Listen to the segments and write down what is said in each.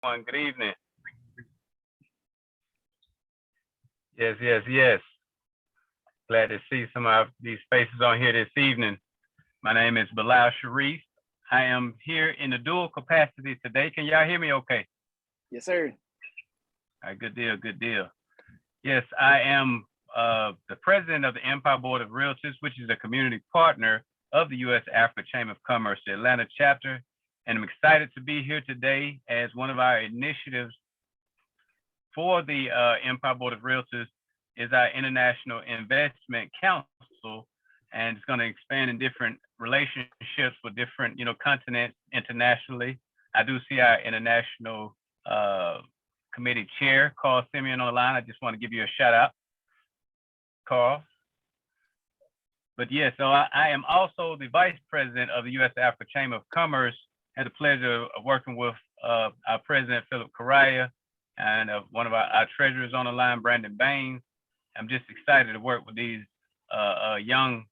Good evening. Yes. Glad to see some of these faces on here this evening. My name is Bilal Sharif. I am here in a dual capacity today. Can y'all hear me okay? Yes, sir. All right, good deal. Yes, I am the president of the Empire Board of Realtors, which is a community partner of the U.S. Africa Chamber of Commerce, the Atlanta chapter. And I'm excited to be here today as one of our initiatives for the Empire Board of Realtors is our International Investment Council, and it's going to expand in different relationships with different, continents internationally. I do see our international committee chair, Carl Simeon, on the line. I just want to give you a shout out, Carl. But yeah, so I am also the vice president of the U.S. Africa Chamber of Commerce. Had the pleasure of working with our president, Philip Correa, and one of our treasurers on the line, Brandon Baines. I'm just excited to work with these young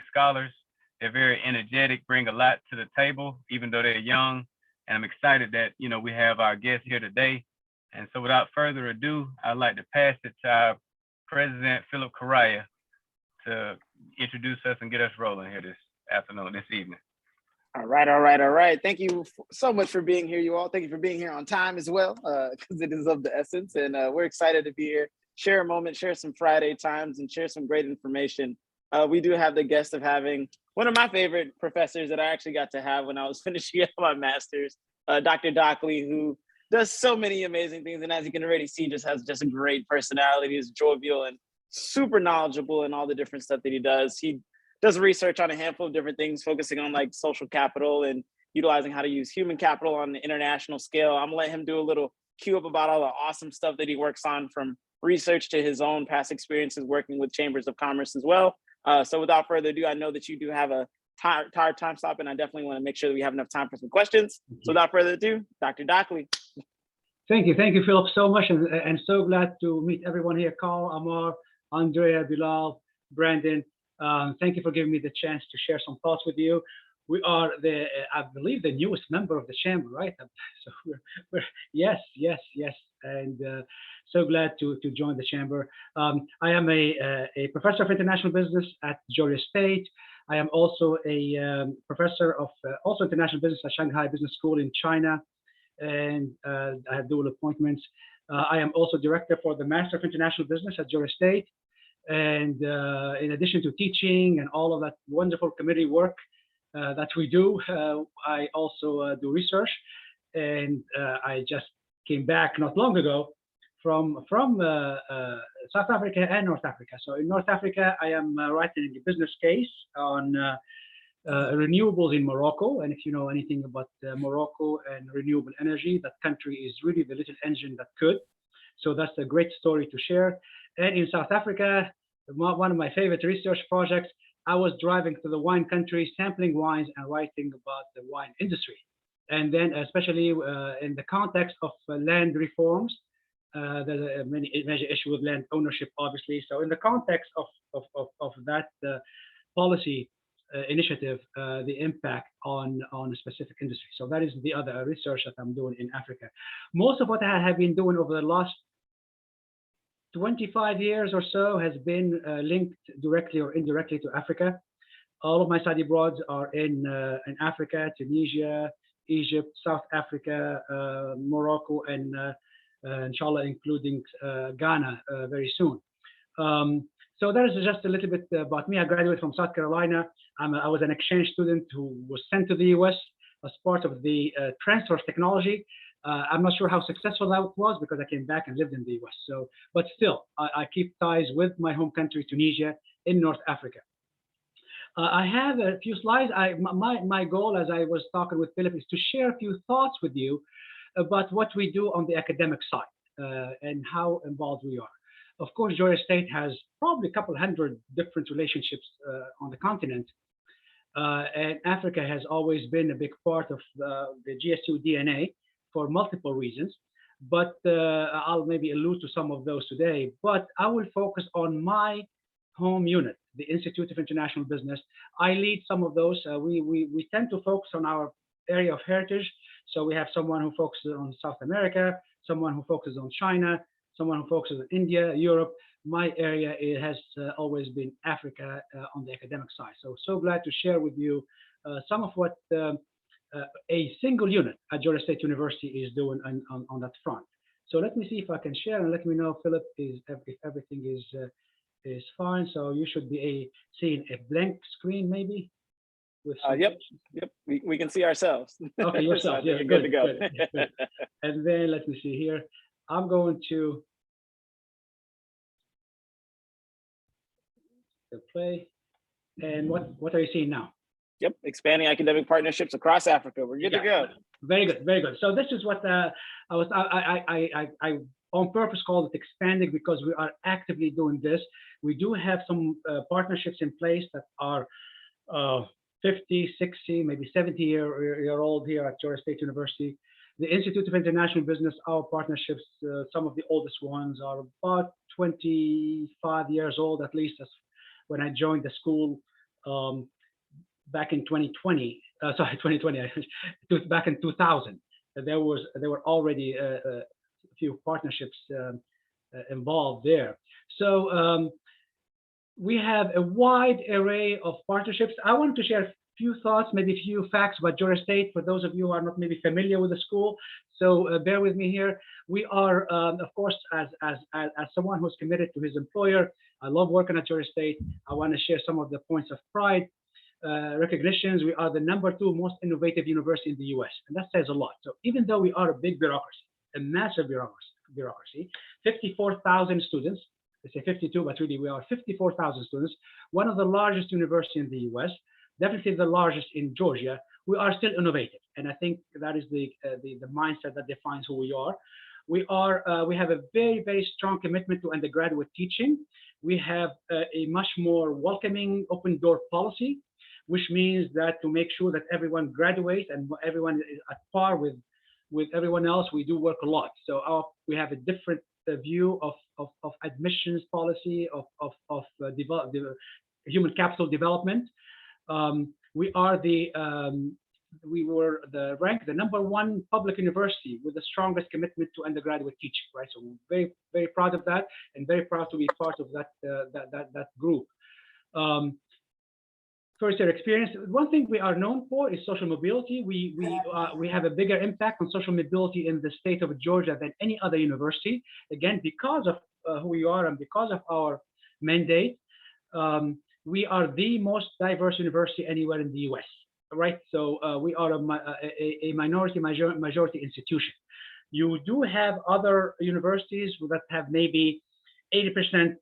scholars. They're very energetic, bring a lot to the table, even though they're young. And I'm excited that, we have our guest here today. And so without further ado, I'd like to pass it to our president, Philip Correa, to introduce us and get us rolling here this evening. All right. Thank you so much for being here, you all. Thank you for being here on time as well, because it is of the essence. And we're excited to be here, share a moment, share some Friday times, and share some great information. We do have the guest of having one of my favorite professors that I actually got to have when I was finishing up my master's, Dr. Dakhli, who does so many amazing things. And as you can already see, just has just a great personality, is jovial and super knowledgeable in all the different stuff that he does. He does research on a handful of different things, focusing on like social capital and utilizing how to use human capital on the international scale. I'm gonna let him do a little cue up about all the awesome stuff that he works on, from research to his own past experiences working with chambers of commerce as well. So without further ado, I know that you do have a tired time stop, and I definitely want to make sure that we have enough time for some questions. So without further ado, Dr. Dakhli. Thank you, Philip, so much, and so glad to meet everyone here. Carl, Amar, Andrea, Bilal, Brandon. Thank you for giving me the chance to share some thoughts with you. We are I believe, the newest member of the chamber, right? So we're yes, and so glad to join the chamber. I am a professor of international business at Georgia State. I am also a professor of also international business at Shanghai Business School in China, and I have dual appointments. I am also director for the Master of International Business at Georgia State. And in addition to teaching and all of that wonderful committee work that we do, I also do research. And I just came back not long ago from South Africa and North Africa. So in North Africa, I am writing a business case on renewables in Morocco. And if you know anything about Morocco and renewable energy, that country is really the little engine that could. So that's a great story to share. And in South Africa, one of my favorite research projects, I was driving to the wine country, sampling wines and writing about the wine industry. And then especially in the context of land reforms, there's a major issue with land ownership, obviously. So in the context of that policy initiative, the impact on a specific industry. So that is the other research that I'm doing in Africa. Most of what I have been doing over the last 25 years or so has been linked directly or indirectly to Africa. All of my study abroads are in Africa, Tunisia, Egypt, South Africa, Morocco, and inshallah, including Ghana very soon. So that is just a little bit about me. I graduated from South Carolina. I was an exchange student who was sent to the US as part of the transfer of technology. I'm not sure how successful that was because I came back and lived in the US. So, but still, I keep ties with my home country, Tunisia, in North Africa. I have a few slides. My goal, as I was talking with Philip, is to share a few thoughts with you about what we do on the academic side and how involved we are. Of course, Georgia State has probably a couple hundred different relationships on the continent. And Africa has always been a big part of the GSU DNA for multiple reasons. But I'll maybe allude to some of those today. But I will focus on my home unit, the Institute of International Business. I lead some of those. We tend to focus on our area of heritage, So we have someone who focuses on South America, someone who focuses on China, someone who focuses on India, Europe. My area, it has always been Africa on the academic side. So glad to share with you some of what a single unit at Georgia State University is doing on that front. So let me see if I can share, and let me know, Philip, if everything is fine. So you should be seeing a blank screen maybe. With Yep. We can see ourselves. Okay, yourself. So Yeah, good to go. Good. And then let me see here. I'm going to play. And what are you seeing now? Yep, expanding academic partnerships across Africa. We're good to go. Very good, very good. So this is what I on purpose called it expanding, because we are actively doing this. We do have some partnerships in place that are 50, 60, maybe 70-year old here at Georgia State University. The Institute of International Business, our partnerships, some of the oldest ones are about 25 years old, at least as when I joined the school back in 2020. Sorry, 2020, back in 2000. There were already a few partnerships involved there. So we have a wide array of partnerships. I wanted to share a few thoughts, maybe a few facts about Georgia State for those of you who are not maybe familiar with the school. So bear with me here. We are, of course, as someone who's committed to his employer, I love working at Georgia State. I want to share some of the points of pride. Recognitions, we are the #2 most innovative university in the US, and that says a lot. So even though we are a big bureaucracy, a massive bureaucracy, 54,000 students, they say 52, but really we are 54,000 students, one of the largest universities in the US, definitely the largest in Georgia, we are still innovative. And I think that is the mindset that defines who we are. We have a very, very strong commitment to undergraduate teaching. We have a much more welcoming open door policy, which means that to make sure that everyone graduates and everyone is at par with everyone else, we do work a lot. So we have a different view of admissions policy, of human capital development. We were ranked the #1 public university with the strongest commitment to undergraduate teaching, right? So we're very, very proud of that, and very proud to be part of that group. First year experience. One thing we are known for is social mobility. We have a bigger impact on social mobility in the state of Georgia than any other university. Again, because of who we are and because of our mandate, we are the most diverse university anywhere in the US, right? So we are a majority institution. You do have other universities that have maybe 80%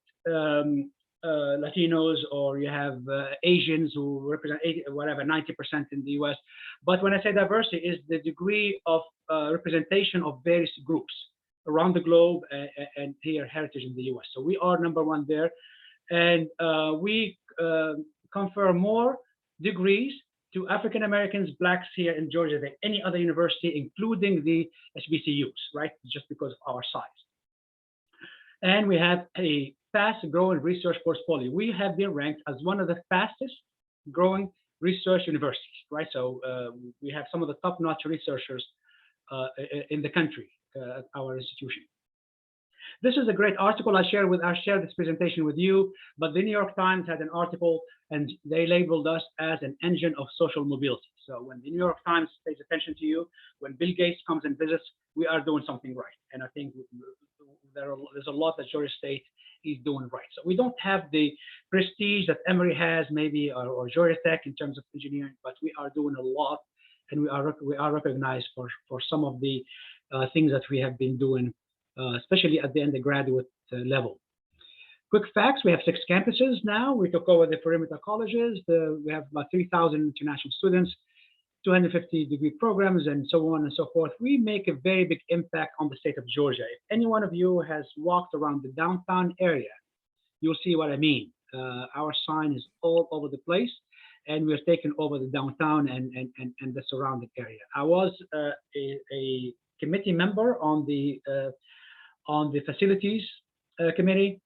Latinos, or you have Asians who represent 90% in the US. But when I say diversity, is the degree of representation of various groups around the globe and here heritage in the US. So we are #1 there. And we confer more degrees to African Americans, Blacks here in Georgia than any other university, including the HBCUs, right? Just because of our size. And we have a fast growing research portfolio. We have been ranked as one of the fastest growing research universities, right? So we have some of the top-notch researchers in the country at our institution. This is a great article I shared this presentation with you, but the New York Times had an article and they labeled us as an engine of social mobility. So when the New York Times pays attention to you, when Bill Gates comes and visits, we are doing something right. And I think there's a lot that Georgia State is doing right. So we don't have the prestige that Emory has maybe, or Georgia Tech in terms of engineering, but we are doing a lot, and we are recognized for some of the things that we have been doing, especially at the undergraduate level. Quick facts, we have 6 campuses now. We took over the perimeter colleges. We have about 3,000 international students, 250 degree programs, and so on and so forth. We make a very big impact on the state of Georgia. If any one of you has walked around the downtown area, you'll see what I mean. Our sign is all over the place, and we're taking over the downtown and the surrounding area. I was a committee member on the facilities committee,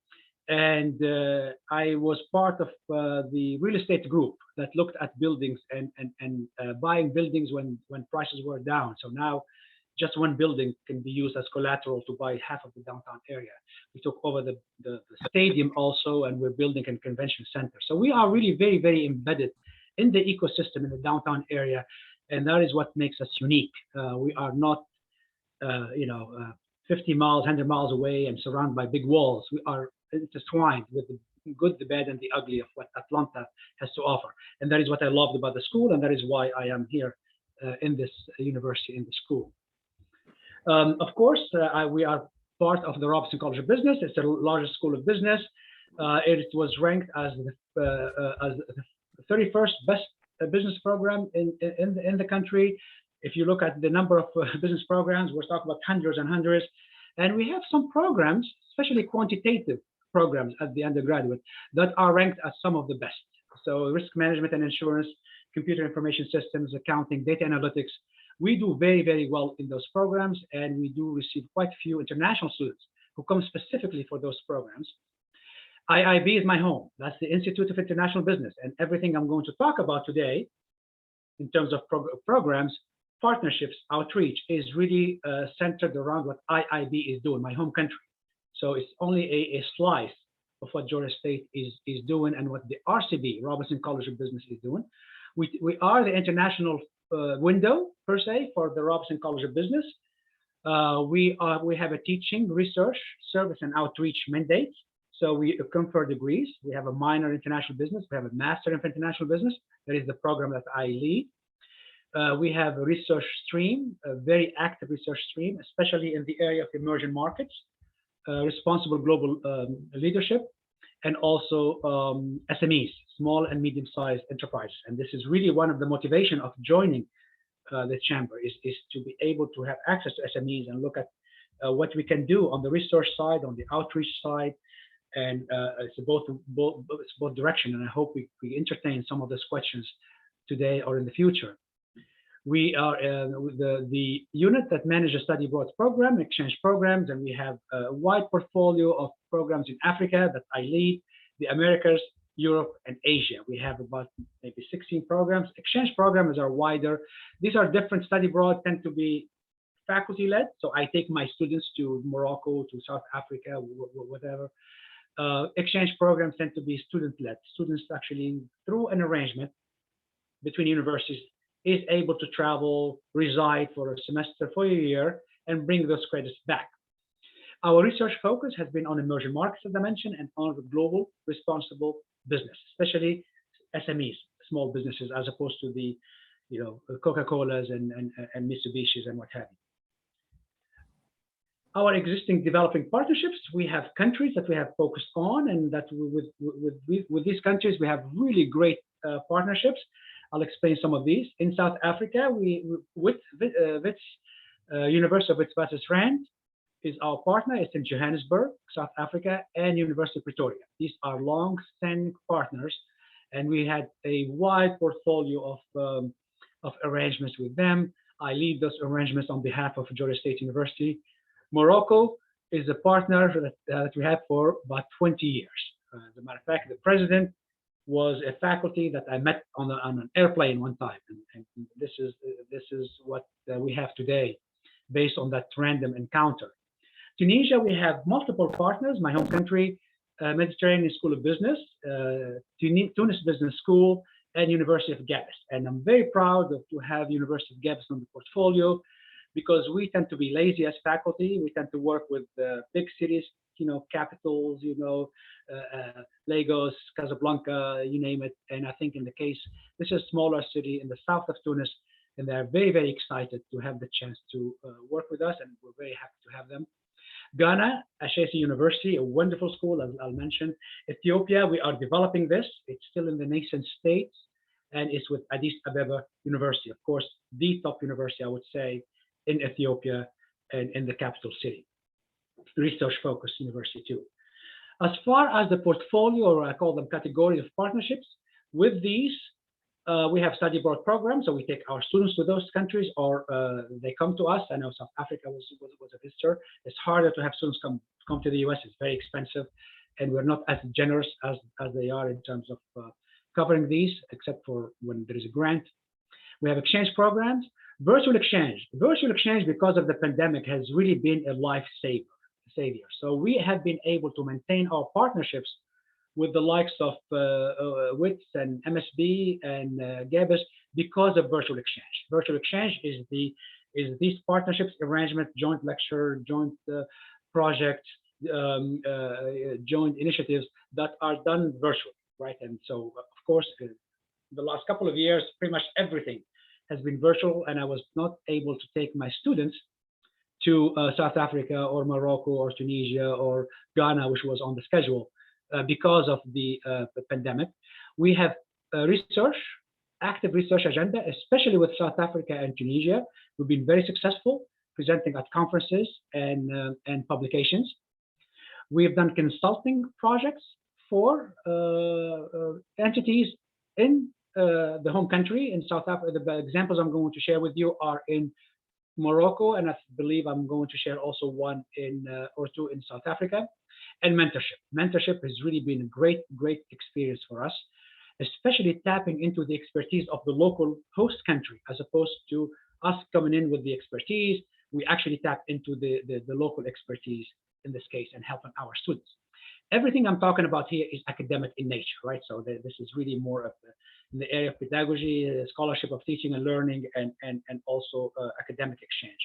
And I was part of the real estate group that looked at buildings and buying buildings when prices were down. So now just one building can be used as collateral to buy half of the downtown area. We took over the stadium also, and we're building a convention center. So we are really very, very embedded in the ecosystem in the downtown area, and that is what makes us unique. We are not, 50 miles, 100 miles away and surrounded by big walls. We are intertwined with the good, the bad, and the ugly of what Atlanta has to offer. And that is what I loved about the school, and that is why I am here in this university, in the school. Of course, we are part of the Robinson College of Business. It's the largest school of business. It was ranked as the 31st best business program in the country. If you look at the number of business programs, we're talking about hundreds and hundreds. And we have some programs, especially quantitative programs at the undergraduate, that are ranked as some of the best. So risk management and insurance, computer information systems, accounting, data analytics. We do very, very well in those programs, and we do receive quite a few international students who come specifically for those programs. IIB is my home. That's the Institute of International Business. And everything I'm going to talk about today in terms of programs, partnerships, outreach is really centered around what IIB is doing, my home country. So it's only a slice of what Georgia State is doing and what the RCB, Robinson College of Business, is doing. We are the international window, per se, for the Robinson College of Business. We have a teaching, research, service, and outreach mandate. So we confer degrees. We have a minor in international business. We have a master in international business. That is the program that I lead. We have a research stream, a very active research stream, especially in the area of emerging markets, responsible global leadership, and also SMEs, small and medium-sized enterprises. And this is really one of the motivation of joining the chamber is to be able to have access to SMEs and look at what we can do on the research side, on the outreach side, and it's both direction. And I hope we entertain some of those questions today or in the future. We are the unit that manages study abroad program, exchange programs, and we have a wide portfolio of programs in Africa that I lead, the Americas, Europe, and Asia. We have about maybe 16 programs. Exchange programs are wider. These are different. Study abroad tend to be faculty-led, so I take my students to Morocco, to South Africa, whatever. Exchange programs tend to be student-led. Students actually, through an arrangement between universities, is able to travel, reside for a semester, for a year, and bring those credits back. Our research focus has been on emerging markets, as I mentioned, and on the global responsible business, especially SMEs, small businesses, as opposed to the, Coca-Colas and Mitsubishis and what have you. Our existing developing partnerships, we have countries that we have focused on, and that with these countries, we have really great partnerships. I'll explain some of these. In South Africa, with University of Witwatersrand is our partner. It's in Johannesburg, South Africa, and University of Pretoria. These are long-standing partners, and we had a wide portfolio of arrangements with them. I lead those arrangements on behalf of Georgia State University. Morocco is a partner that we have for about 20 years. As a matter of fact, the president was a faculty that I met on an airplane one time, and this is what we have today, based on that random encounter. Tunisia, we have multiple partners. My home country, Mediterranean School of Business, Tunis Business School, and University of Gabes. And I'm very proud to have University of Gabes on the portfolio, because we tend to be lazy as faculty. We tend to work with big cities, capitals, Lagos, Casablanca, you name it. And I think in the case, this is a smaller city in the south of Tunis, and they're very, very excited to have the chance to work with us, and we're very happy to have them. Ghana, Ashesi University, a wonderful school, as I'll mention. Ethiopia, we are developing this. It's still in the nascent state, and it's with Addis Ababa University, of course, the top university, I would say, in Ethiopia and in the capital city. Research-focused university too. As far as the portfolio, or I call them categories of partnerships, with these, we have study abroad programs, so we take our students to those countries, or they come to us. I know South Africa was a visitor. It's harder to have students come to the US. It's very expensive, and we're not as generous as they are in terms of covering these, except for when there is a grant. We have exchange programs, virtual exchange. Virtual exchange, because of the pandemic, has really been a savior. So we have been able to maintain our partnerships with the likes of WITS and MSB and GABIS because of virtual exchange. Virtual exchange is these partnerships, arrangement, joint lecture, joint projects, joint initiatives that are done virtually, right? And so, of course, the last couple of years, pretty much everything has been virtual, and I was not able to take my students to South Africa or Morocco or Tunisia or Ghana, which was on the schedule because of the pandemic. We have active research agenda, especially with South Africa and Tunisia. We've been very successful presenting at conferences and publications. We have done consulting projects for entities in the home country in South Africa. The examples I'm going to share with you are in Morocco, and I believe I'm going to share also one or two in South Africa. And mentorship. Mentorship has really been a great experience for us, especially tapping into the expertise of the local host country, as opposed to us coming in with the expertise. We actually tap into the local expertise in this case and helping our students. Everything I'm talking about here is academic in nature, right? So this is really more of in the area of pedagogy, scholarship of teaching and learning, and also academic exchange.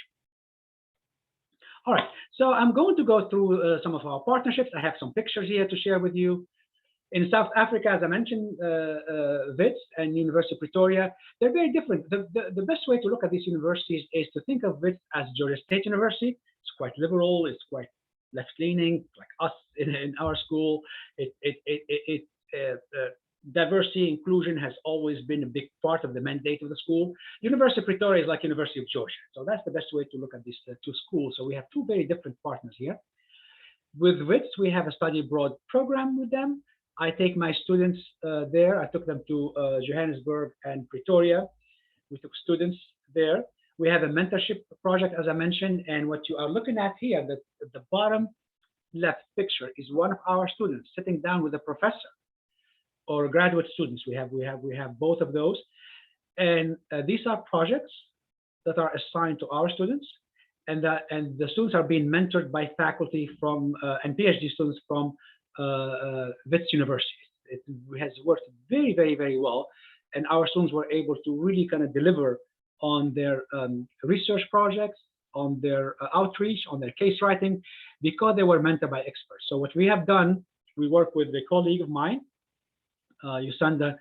All right, so I'm going to go through some of our partnerships. I have some pictures here to share with you. In South Africa, as I mentioned, WITS and University of Pretoria, they're very different. The best way to look at these universities is to think of WITS as Georgia State University. It's quite liberal, it's quite left-leaning, like us in our school. Diversity, inclusion has always been a big part of the mandate of the school. University of Pretoria is like University of Georgia. So that's the best way to look at these two schools. So we have two very different partners here. With WITS, we have a study abroad program with them. I take my students there. I took them to Johannesburg and Pretoria. We took students there. We have a mentorship project, as I mentioned, and what you are looking at here, the bottom left picture is one of our students sitting down with a professor or graduate students. We have both of those, and these are projects that are assigned to our students, and the students are being mentored by faculty from and PhD students from WITS University. It has worked very well, and our students were able to really kind of deliver on their research projects, on their outreach, on their case writing, because they were mentored by experts. So what we have done, we work with a colleague of mine, Yusanda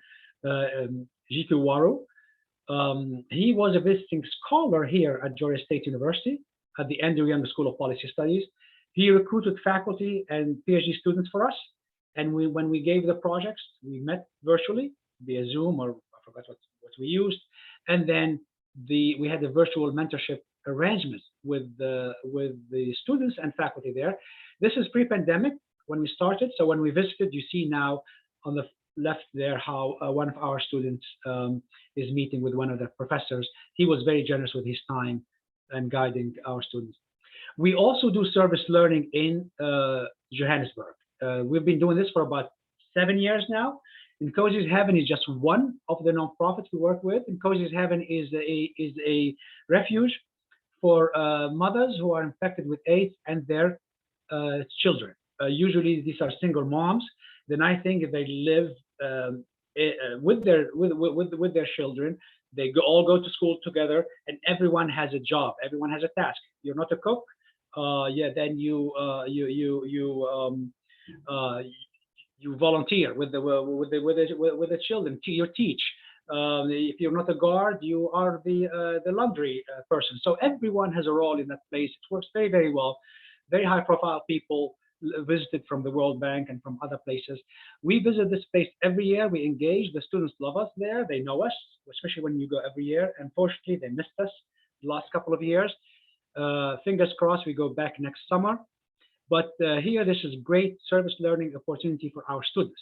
Jikiwaru. He was a visiting scholar here at Georgia State University at the Andrew Young School of Policy Studies. He recruited faculty and PhD students for us. And when we gave the projects, we met virtually via Zoom, or I forgot what we used. And then we had a virtual mentorship arrangement with the students and faculty there. This is pre-pandemic when we started. So when we visited, you see now on the left there how one of our students is meeting with one of the professors. He was very generous with his time and guiding our students. We also do service learning in Johannesburg. We've been doing this for about 7 years now. And Cozy's Heaven is just one of the nonprofits we work with. And Cozy's Heaven is a refuge for mothers who are infected with AIDS and their children. Usually these are single moms. The nice thing is they live with their children. They all go to school together, and everyone has a job. Everyone has a task. You're not a cook, then you volunteer with the children. You teach. If you're not a guard, you are the laundry person. So everyone has a role in that place. It works very well. Very high profile people visited from the World Bank and from other places. We visit this place every year. We engage. The students love us there. They know us, especially when you go every year. Unfortunately, they missed us the last couple of years. Fingers crossed we go back next summer. But here, this is great service learning opportunity for our students,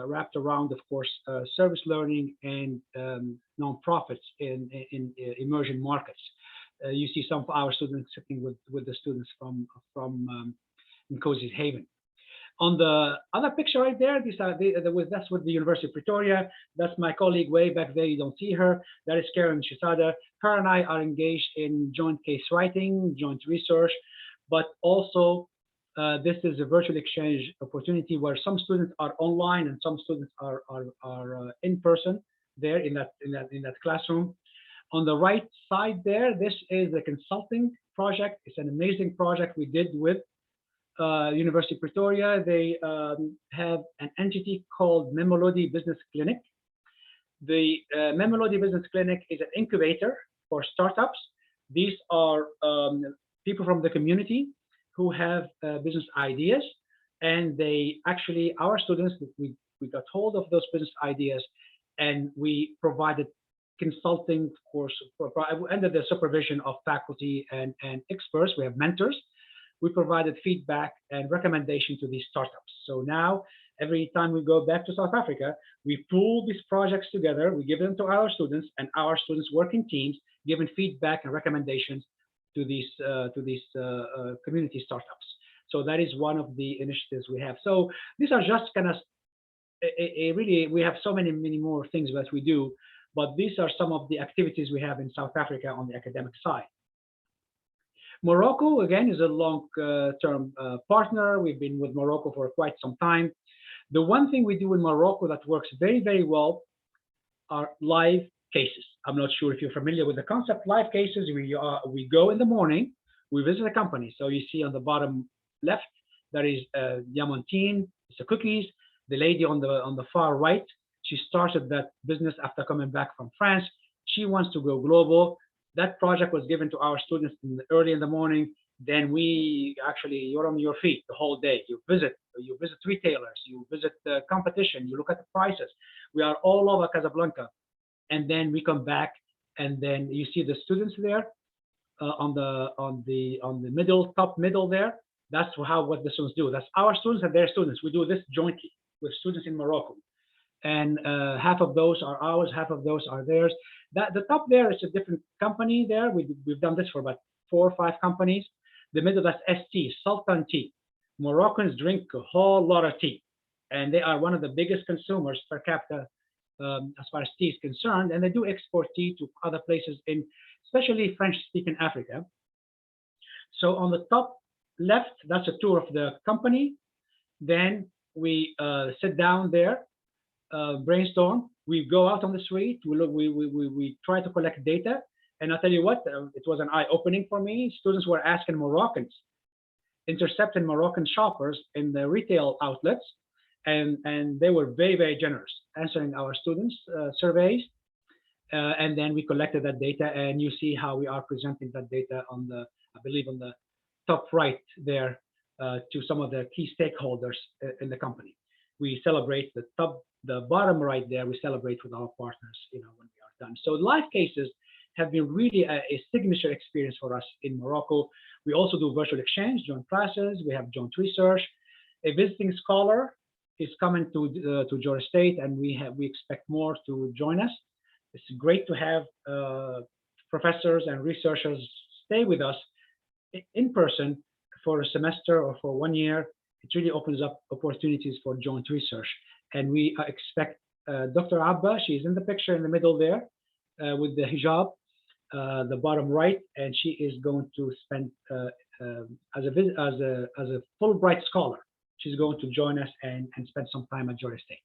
wrapped around, of course, service learning and nonprofits in emerging markets. You see some of our students sitting with the students from in Cozy's Haven. On the other picture right there, that's with the University of Pretoria. That's my colleague way back there. You don't see her. That is Karen Shisada. Her and I are engaged in joint case writing, joint research, but also this is a virtual exchange opportunity where some students are online and some students are in person there in that classroom. On the right side there, this is a consulting project. It's an amazing project we did with University of Pretoria. They have an entity called Memolodi Business Clinic. The Memolodi Business Clinic is an incubator for startups. These are people from the community who have business ideas, and they actually, our students, we got hold of those business ideas, and we provided consulting course under the supervision of faculty and experts. We have mentors. We provided feedback and recommendation to these startups. So now, every time we go back to South Africa, we pull these projects together, we give them to our students, and our students work in teams, giving feedback and recommendations to these community startups. So that is one of the initiatives we have. So these are just kind of really, we have so many more things that we do, but these are some of the activities we have in South Africa on the academic side. Morocco, again, is a long-term partner. We've been with Morocco for quite some time. The one thing we do in Morocco that works very, very well are live cases. I'm not sure if you're familiar with the concept. Live cases, we go in the morning, we visit a company. So you see on the bottom left, there is Diamantine, it's the cookies. The lady on the far right, she started that business after coming back from France. She wants to go global. That project was given to our students early in the morning. Then you're on your feet the whole day. You visit retailers, you visit the competition, you look at the prices. We are all over Casablanca. And then we come back, and then you see the students there on the top middle there. That's what the students do. That's our students and their students. We do this jointly with students in Morocco. And half of those are ours, half of those are theirs. The top there is a different company there. We've done this for about 4 or 5 companies. The middle, that's ST, Sultan Tea. Moroccans drink a whole lot of tea, and they are one of the biggest consumers per capita as far as tea is concerned. And they do export tea to other places especially French-speaking Africa. So on the top left, that's a tour of the company. Then we sit down there, brainstorm. We go out on the street. We try to collect data. And I'll tell you what, it was an eye-opening for me. Students were asking Moroccans, intercepting Moroccan shoppers in the retail outlets, and they were very, very generous answering our students' surveys. And then we collected that data, and you see how we are presenting that data I believe on the top right there to some of the key stakeholders in the company. We celebrate the bottom right there. We celebrate with our partners, when we are done. So live cases have been really a signature experience for us in Morocco. We also do virtual exchange, joint classes. We have joint research. A visiting scholar is coming to Georgia State, and we expect more to join us. It's great to have professors and researchers stay with us in person for a semester or for 1 year. It really opens up opportunities for joint research. And we expect Dr. Abba, she's in the picture in the middle there with the hijab, the bottom right, and she is going to spend as a Fulbright scholar. She's going to join us and spend some time at Georgia State.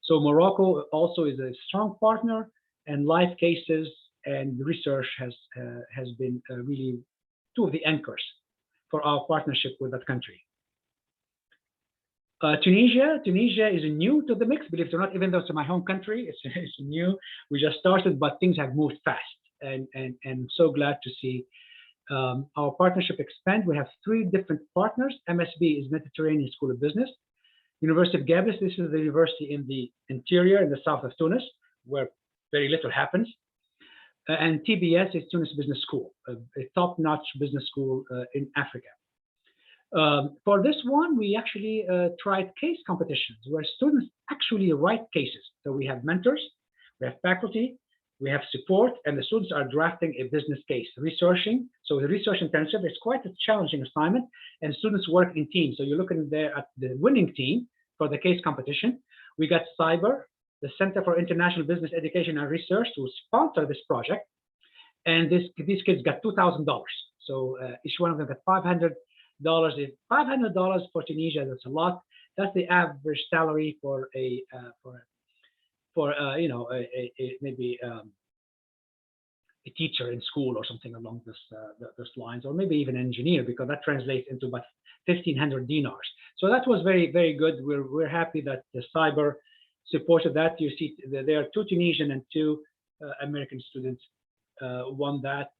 So Morocco also is a strong partner, and live cases and research has been really 2 of the anchors for our partnership with that country. Tunisia is new to the mix, believe it or not, even though it's my home country, it's new. We just started, but things have moved fast, and so glad to see our partnership expand. We have 3 different partners. MSB is Mediterranean School of Business. University of Gabes, this is the university in the interior, in the south of Tunis, where very little happens. And TBS is Tunis Business School, a top-notch business school in Africa. For this one, we actually tried case competitions where students actually write cases. So we have mentors, we have faculty, We have support, and the students are drafting a business case, researching. So the research intensive is quite a challenging assignment, and students work in teams. So you're looking there at the winning team for the case competition. We got Cyber, the Center for International Business Education and Research, to sponsor this project. And these kids got $2,000. So each one of them got $500. $500 for Tunisia, that's a lot. That's the average salary for a maybe a teacher in school or something along those lines, or maybe even an engineer, because that translates into about 1,500 dinars. So that was very, very good. We're happy that the Cyber supported that. You see, there are 2 Tunisian and 2 American students won that.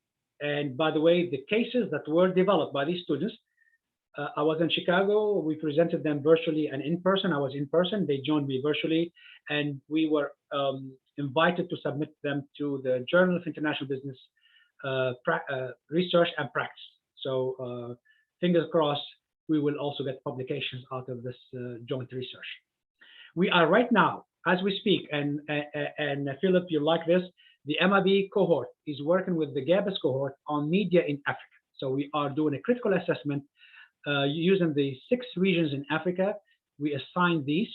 And by the way, the cases that were developed by these students, I was in Chicago. We presented them virtually and in person. I was in person. They joined me virtually, and we were invited to submit them to the Journal of International Business Research and Practice. So fingers crossed, we will also get publications out of this joint research. We are right now, as we speak, and Philip, you like this, the MIB cohort is working with the GABIS cohort on media in Africa. So we are doing a critical assessment using the 6 regions in Africa. We assign these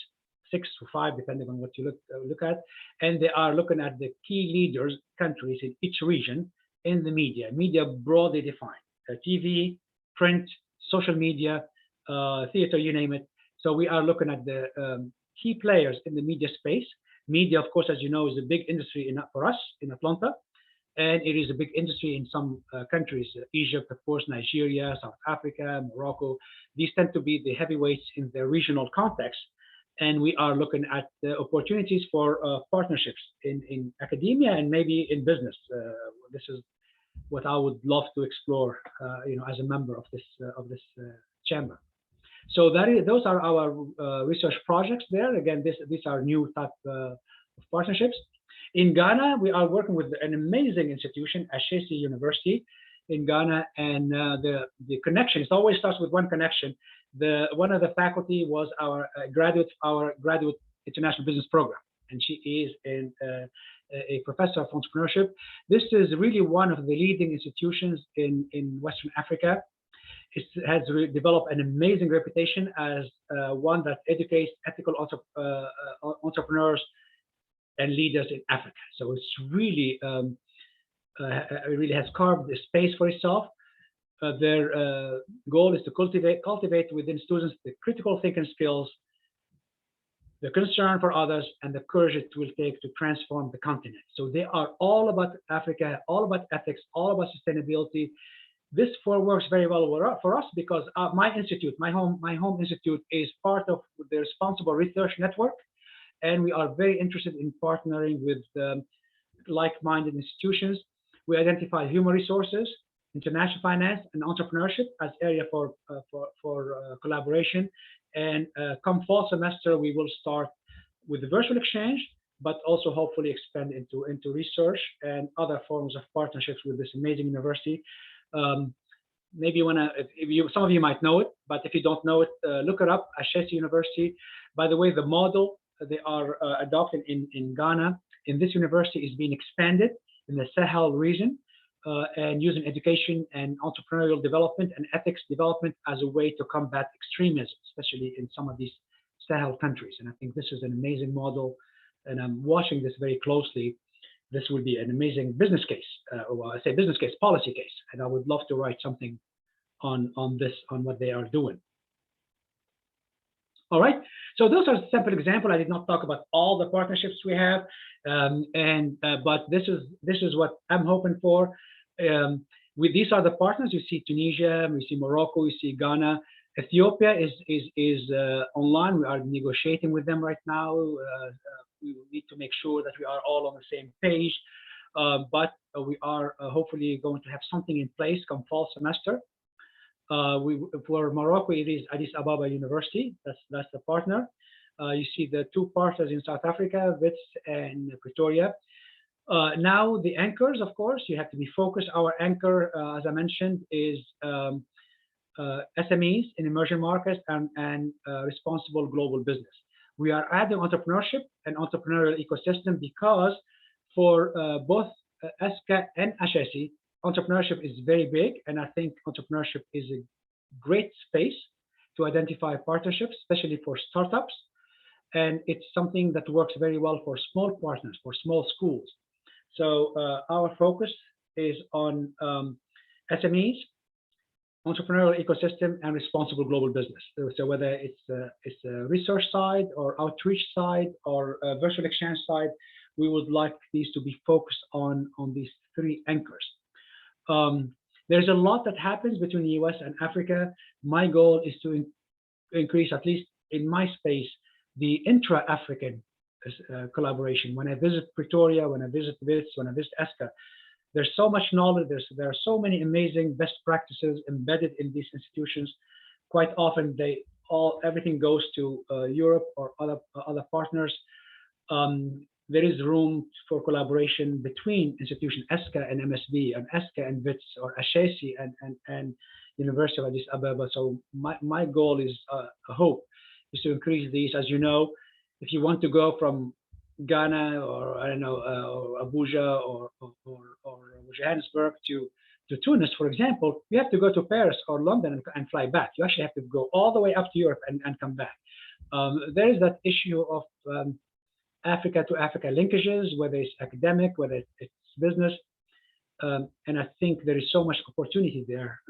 6 to 5, depending on what you look at, and they are looking at the key leaders, countries in each region in the media broadly defined, TV, print, social media, theater, you name it. So we are looking at the key players in the media space. Media, of course, as you know, is a big industry for us in Atlanta. And it is a big industry in some countries, Egypt, of course, Nigeria, South Africa, Morocco. These tend to be the heavyweights in their regional context. And we are looking at the opportunities for partnerships in academia and maybe in business. This is what I would love to explore, as a member of this chamber. So those are our research projects there. Again, these are new type of partnerships. In Ghana, we are working with an amazing institution, Ashesi University in Ghana, and the connection, it always starts with one connection. One of the faculty was our graduate international business program, and she is a professor of entrepreneurship. This is really one of the leading institutions in Western Africa. It has developed an amazing reputation as one that educates ethical entrepreneurs and leaders in Africa. So it's really, it really has carved a space for itself. Their goal is to cultivate within students the critical thinking skills, the concern for others, and the courage it will take to transform the continent. So they are all about Africa, all about ethics, all about sustainability. This works very well for us because my institute, my home institute, is part of the Responsible Research Network. And we are very interested in partnering with like-minded institutions. We identify human resources, international finance, and entrepreneurship as area for collaboration. And come fall semester, we will start with the virtual exchange, but also hopefully expand into research and other forms of partnerships with this amazing university. Maybe some of you might know it, but if you don't know it, look it up, Ashesi University. By the way, the model they are adopted in Ghana, in this university, is being expanded in the Sahel region and using education and entrepreneurial development and ethics development as a way to combat extremism, especially in some of these Sahel countries. And I think this is an amazing model, and I'm watching this very closely. This will be an amazing business case, or I say business case, policy case, and I would love to write something on what they are doing. All right, so those are simple examples. I did not talk about all the partnerships we have, but this is what I'm hoping for. These are the partners. You see Tunisia, we see Morocco, we see Ghana. Ethiopia is online. We are negotiating with them right now. We need to make sure that we are all on the same page, but we are hopefully going to have something in place come fall semester. For Morocco, it is Addis Ababa University. That's the partner. You see the 2 partners in South Africa, WITS and Pretoria. Now the anchors, of course, you have to be focused. Our anchor, as I mentioned, is SMEs in emerging markets and responsible global business. We are adding entrepreneurship and entrepreneurial ecosystem because for both ESCA and HSE, entrepreneurship is very big, and I think entrepreneurship is a great space to identify partnerships, especially for startups. And it's something that works very well for small partners, for small schools. So our focus is on SMEs, entrepreneurial ecosystem, and responsible global business. So whether it's a research side or outreach side or a virtual exchange side, we would like these to be focused on these three anchors. There's a lot that happens between the US and Africa. My goal is to increase, at least in my space, the intra-African collaboration. When I visit Pretoria, when I visit WITS, when I visit ESCA, there's so much knowledge, there are so many amazing best practices embedded in these institutions. Quite often, everything goes to Europe or other partners. There is room for collaboration between institutions, ESCA and MSB, and ESCA and WITS, or Ashesi and University of Addis Ababa. So my goal is, a hope, is to increase these. As you know, if you want to go from Ghana or I don't know, or Abuja or Johannesburg to Tunis, for example, you have to go to Paris or London and fly back. You actually have to go all the way up to Europe and come back. There is that issue of Africa to Africa linkages, whether it's academic, whether it's business, and I think there is so much opportunity there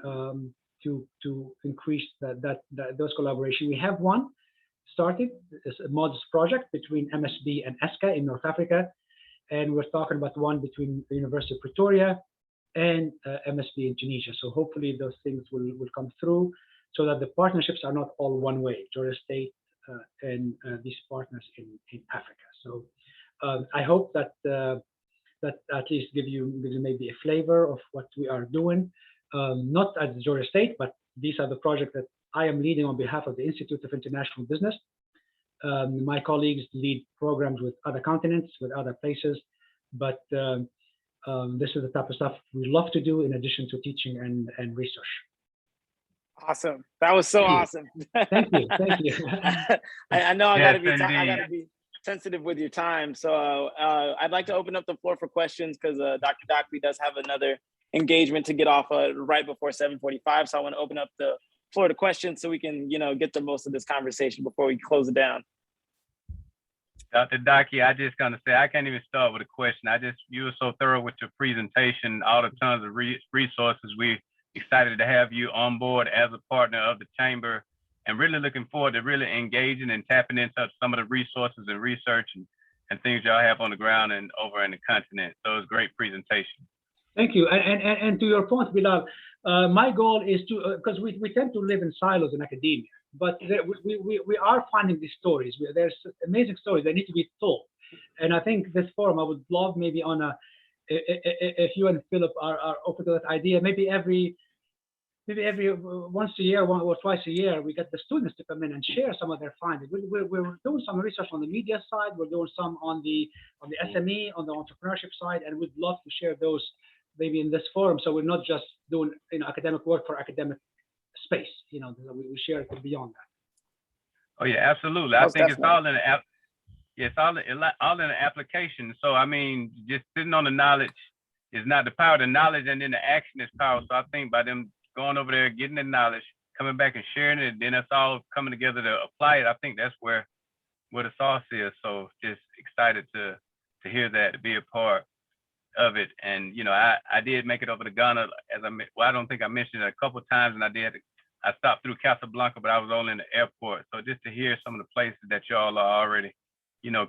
to increase those collaboration. We have one started, it's a modest project between MSB and ESCA in North Africa, and we're talking about one between the University of Pretoria and MSB in Tunisia. So hopefully those things will come through, so that the partnerships are not all one way, Georgia State and these partners in Africa. So I hope that that at least gives you maybe a flavor of what we are doing, not at Georgia State, but these are the projects that I am leading on behalf of the Institute of International Business. My colleagues lead programs with other continents, with other places, but this is the type of stuff we love to do in addition to teaching and research. Awesome. That was so awesome. Thank you. Thank you. I know I Yes, gotta be sensitive with your time. So I'd like to open up the floor for questions, because Dr. Dakhli does have another engagement to get off right before 7:45. So I want to open up the floor to questions so we can, get the most of this conversation before we close it down. Dr. Dakhli, I just gonna say, I can't even start with a question. You were so thorough with your presentation, all the tons of resources. We're excited to have you on board as a partner of the Chamber, and really looking forward to really engaging and tapping into some of the resources and research and things y'all have on the ground and over in the continent. So it was a great presentation. Thank you. And to your point, Bilal, my goal is to, because we tend to live in silos in academia, but we are finding these stories. There's amazing stories that need to be told. And I think this forum, I would love maybe if you and Philip are open to that idea, maybe every once a year, one or twice a year, we get the students to come in and share some of their findings. We're doing some research on the media side. We're doing some on the SME, on the entrepreneurship side, and we'd love to share those maybe in this forum. So we're not just doing academic work for academic space. We share it beyond that. Oh yeah, absolutely. I think it's all in the app. It's all in the application. So I mean, just sitting on the knowledge is not the power. The knowledge and then the action is power. So I think by them going over there, getting the knowledge, coming back and sharing it, then us all coming together to apply it. I think that's where the sauce is. So just excited to hear that, to be a part of it. And I did make it over to Ghana, I don't think I mentioned it a couple of times, and I stopped through Casablanca, but I was only in the airport. So just to hear some of the places that y'all are already,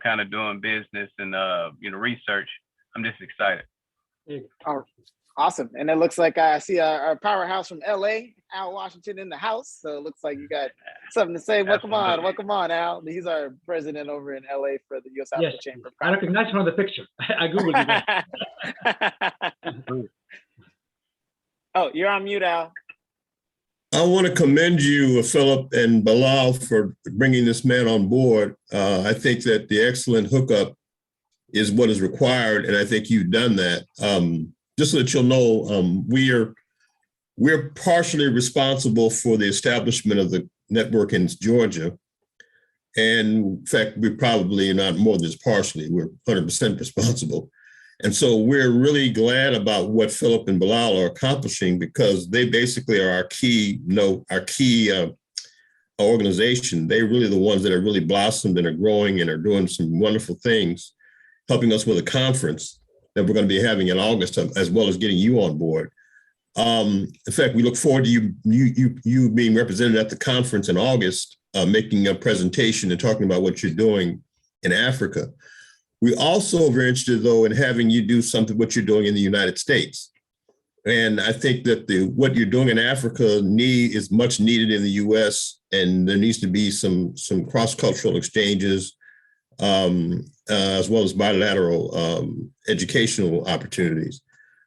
kind of doing business and research, I'm just excited. Oh, awesome. And it looks like I see our powerhouse from LA, Al Washington, in the house. So it looks like you got something to say. Welcome on, Al. He's our president over in LA for the US Africa Chamber. I recognize him from the picture. I Googled it. Oh, you're on mute, Al. I want to commend you, Philip and Bilal, for bringing this man on board. I think that the excellent hookup is what is required, and I think you've done that. Just so that you'll know, we're partially responsible for the establishment of the network in Georgia. And in fact, we're probably not more than partially, we're 100% responsible. And so we're really glad about what Philip and Bilal are accomplishing, because they basically are our key organization. They're really the ones that are really blossomed and are growing and are doing some wonderful things, helping us with a conference that we're going to be having in August, as well as getting you on board. In fact, we look forward to you being represented at the conference in August, making a presentation and talking about what you're doing in Africa. We also are very interested, though, in having you do what you're doing in the United States. And I think that what you're doing in Africa is much needed in the U.S., and there needs to be some cross-cultural exchanges, as well as bilateral educational opportunities.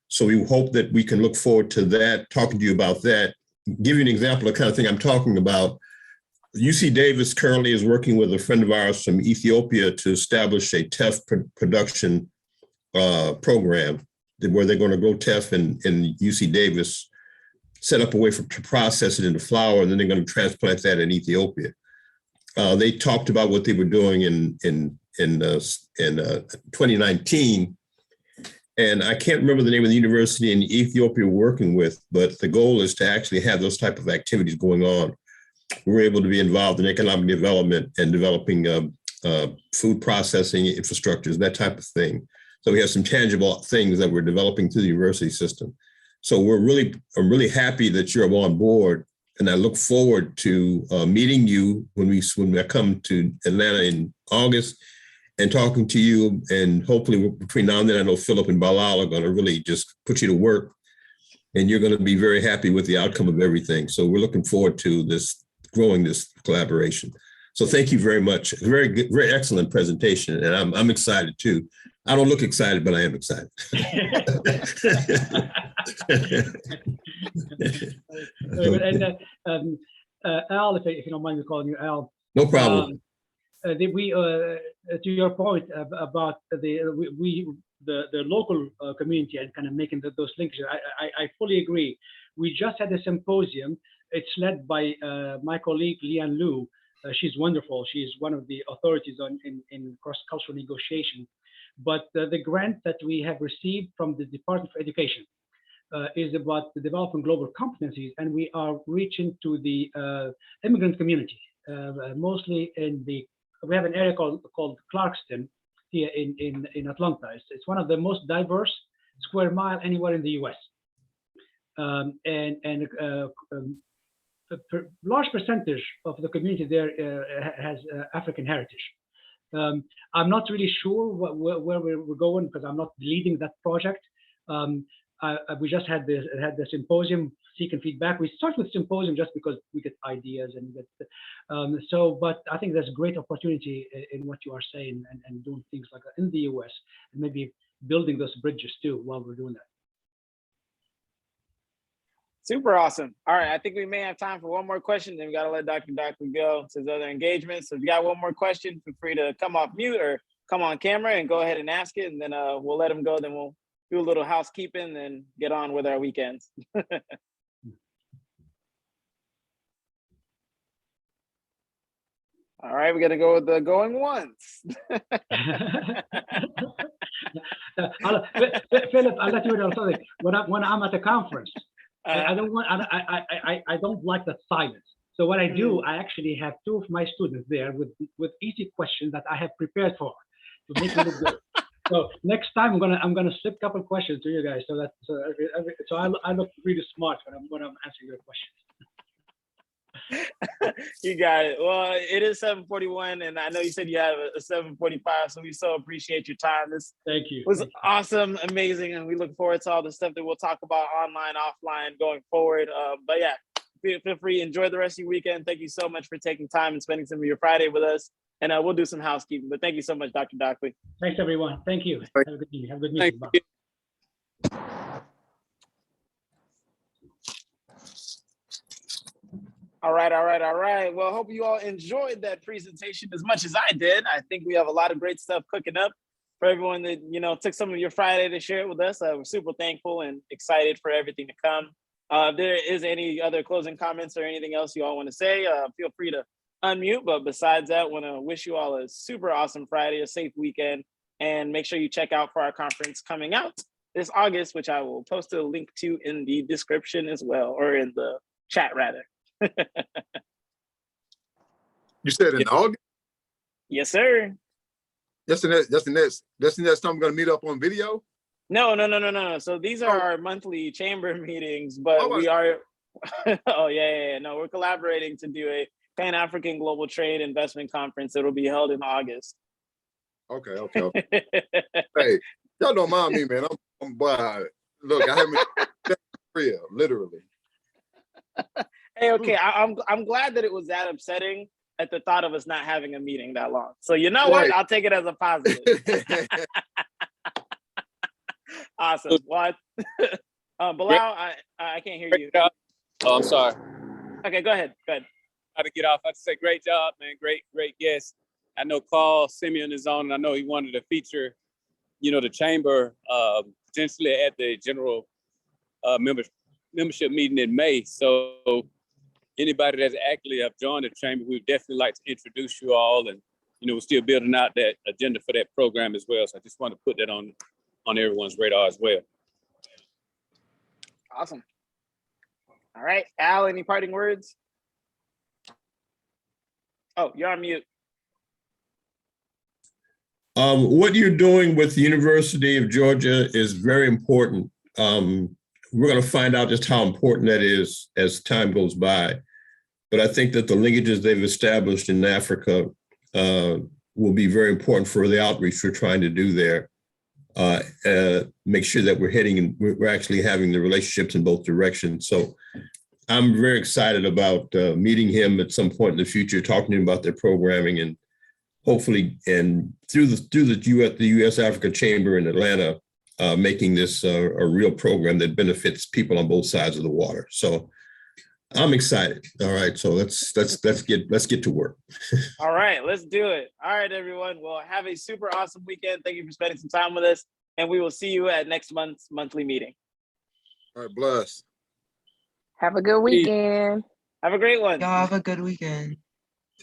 So we hope that we can look forward to that, talking to you about that. Give you an example of the kind of thing I'm talking about. UC Davis currently is working with a friend of ours from Ethiopia to establish a teff production program where they're going to grow teff in UC Davis, set up a way to process it into flour, and then they're going to transplant that in Ethiopia. They talked about what they were doing in 2019, and I can't remember the name of the university in Ethiopia we're working with, but the goal is to actually have those type of activities going on. We're able to be involved in economic development and developing food processing infrastructures, that type of thing. So we have some tangible things that we're developing through the university system. So I'm really happy that you're on board, and I look forward to meeting you when I come to Atlanta in August and talking to you. And hopefully between now and then, I know Philip and Bilal are going to really just put you to work, and you're going to be very happy with the outcome of everything. So we're looking forward to growing this collaboration. So thank you very much. Very good, very excellent presentation, and I'm excited too. I don't look excited, but I am excited. And Al, if you don't mind me calling you Al. No problem. To your point about the local community and kind of making those linkages, I fully agree. We just had a symposium. It's led by my colleague Lian Lu. She's wonderful. She's one of the authorities in cross-cultural negotiation. But the grant that we have received from the Department of Education is about the developing global competencies, and we are reaching to the immigrant community, mostly we have an area called Clarkston here in Atlanta. It's one of the most diverse square mile anywhere in the U.S. A large percentage of the community there has African heritage. I'm not really sure where we're going, because I'm not leading that project. We just had the symposium seeking feedback. We start with symposium just because we get ideas and but I think there's great opportunity in what you are saying and doing things like that in the US, and maybe building those bridges too while we're doing that. Super awesome. All right, I think we may have time for one more question, then we got to let Dr. Dakhli go to his other engagements. So if you got one more question, feel free to come off mute or come on camera and go ahead and ask it, and then we'll let him go. Then we'll do a little housekeeping and get on with our weekends. All right, we're gonna go with the going once. Philip, I'll let you know something. When I'm at a conference, I don't like that silence. So what I do, I actually have two of my students there with easy questions that I have prepared for to make me look good. So next time I'm gonna slip a couple questions to you guys, so I look really smart when I'm answering your questions. You got it. Well, it is 7:41, and I know you said you have a 7:45, so we so appreciate your time. This Thank you. Was awesome, amazing, and we look forward to all the stuff that we'll talk about online, offline, going forward. But yeah, feel free, enjoy the rest of your weekend. Thank you so much for taking time and spending some of your Friday with us, and we'll do some housekeeping. But thank you so much, Dr. Dakhli. Thanks, everyone. Thank you. Have a good evening. Have a good meeting. Bye. All right. Well, I hope you all enjoyed that presentation as much as I did. I think we have a lot of great stuff cooking up for everyone that, took some of your Friday to share it with us. We're super thankful and excited for everything to come. If there is any other closing comments or anything else you all want to say, feel free to unmute. But besides that, I want to wish you all a super awesome Friday, a safe weekend, And make sure you check out for our conference coming out this August, which I will post a link to in the description as well, or in the chat rather. You said in August? Yes, sir. That's the next time we're gonna meet up on video? No. So these are our monthly chamber meetings, but we are, oh yeah. No, we're collaborating to do a Pan-African Global Trade Investment Conference. It'll be held in August. Okay. Hey, y'all don't mind me, man. I'm boy. Look, I haven't real, literally. Hey, okay. I'm glad that it was that upsetting at the thought of us not having a meeting that long. So you know what? I'll take it as a positive. Awesome. What? Bilal, I can't hear you. Oh, I'm sorry. Okay, go ahead. How to get off? I'd say great job, man. Great guest. I know Carl Simeon is on, and I know he wanted to feature, the chamber potentially at the general membership meeting in May. So anybody that's actually have joined the chamber, we'd definitely like to introduce you all, and we're still building out that agenda for that program as well. So I just want to put that on everyone's radar as well. Awesome. All right, Al, any parting words? Oh, you're on mute. What you're doing with the University of Georgia is very important. We're going to find out just how important that is as time goes by. But I think that the linkages they've established in Africa will be very important for the outreach we're trying to do there. Make sure that we're actually having the relationships in both directions. So I'm very excited about meeting him at some point in the future, talking to him about their programming, and hopefully, and through the U.S. Africa Chamber in Atlanta, making this a real program that benefits people on both sides of the water. So I'm excited. All right, so let's get to work. All right, let's do it. All right, everyone. Well, have a super awesome weekend. Thank you for spending some time with us, and we will see you at next month's monthly meeting. All right, bless. Have a good weekend. Have a great one. Y'all have a good weekend.